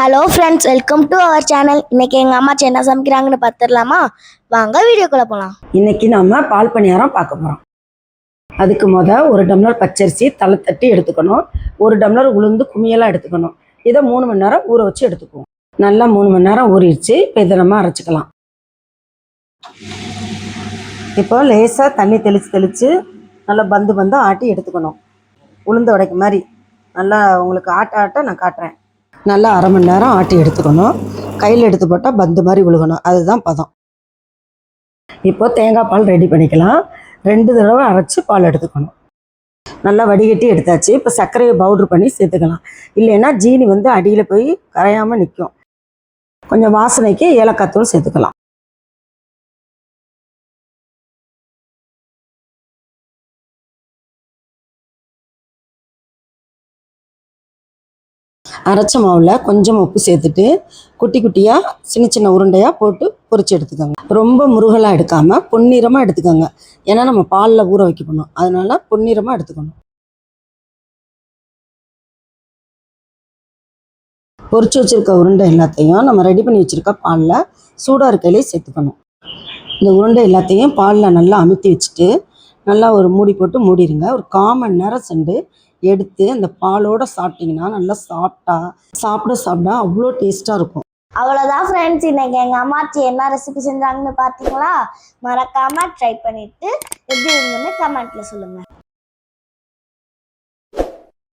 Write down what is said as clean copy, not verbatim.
Hello friends, welcome to our channel. இன்னைக்கு எங்கள் அம்மாச்சி என்ன சமைக்கிறாங்கன்னு பார்த்துடலாமா? வாங்க வீடியோக்குள்ளே போகலாம். இன்னைக்கு நம்ம பால் பணியாரம் பார்க்க போகிறோம். அதுக்கு ஒரு டம்ளர் பச்சரிசி தலை தட்டி எடுத்துக்கணும். ஒரு டம்ளர் உளுந்து குமியெல்லாம் எடுத்துக்கணும். இதை 3 மணி நேரம் ஊற வச்சு எடுத்துக்குவோம். நல்லா 3 மணி நேரம் ஊறிடுச்சு. இப்போ இதை நம்ம அரைச்சிக்கலாம். இப்போ லேசாக தண்ணி தெளித்து நல்லா பந்து ஆட்டி எடுத்துக்கணும். உளுந்து உடைக்க மாதிரி நல்லா உங்களுக்கு ஆட்ட நான் காட்டுறேன். நல்லா அரை மணி நேரம் ஆட்டி எடுத்துக்கணும். கையில் எடுத்து போட்டால் பந்து மாதிரி விழுகணும். அதுதான் பதம். இப்போ தேங்காய் பால் ரெடி பண்ணிக்கலாம். 2 தடவை அரைச்சி பால் எடுத்துக்கணும். நல்லா வடிகட்டி எடுத்தாச்சு. இப்போ சர்க்கரையை பவுட்ரு பண்ணி சேர்த்துக்கலாம். இல்லைன்னா ஜீனி அடியில் போய் கரையாமல் நிற்கும். கொஞ்சம் வாசனைக்கு ஏலக்காய் தூள் சேர்த்துக்கலாம். அரைச்ச மாவில் கொஞ்சம் உப்பு சேர்த்துட்டு குட்டி குட்டியாக சின்ன உருண்டையாக போட்டு பொரிச்சு எடுத்துக்கோங்க. ரொம்ப முருகலாக எடுக்காமல் பொன்னிறமாக எடுத்துக்கோங்க. ஏன்னா நம்ம பாலில் ஊற வைக்க போகணும். அதனால பொன்னிறமாக எடுத்துக்கணும். பொரிச்சு வச்சுருக்க உருண்டை எல்லாத்தையும் நம்ம ரெடி பண்ணி வச்சுருக்க பாலில் சூடாக இருக்கையிலே சேர்த்துக்கணும். இந்த உருண்டை எல்லாத்தையும் பாலில் நல்லா அமுத்தி வச்சுட்டு நல்லா ஒரு மூடி போட்டு மூடிடுங்க. ஒரு 1/4 மணி நேரம் சென்று எடுத்து அந்த பாலோட சாப்பிட்டிங்கன்னா நல்லா சாப்பிட அவ்வளோ டேஸ்ட்டாக இருக்கும். அவ்வளோதான் ஃப்ரெண்ட்ஸ், இன்னைக்கு எங்கள் அம்மாச்சி என்ன ரெசிபி செஞ்சாங்கன்னு பார்த்தீங்களா? மறக்காமல் ட்ரை பண்ணிவிட்டு எப்படி இருந்ததுன்னு கமெண்ட்டில் சொல்லுங்கள்.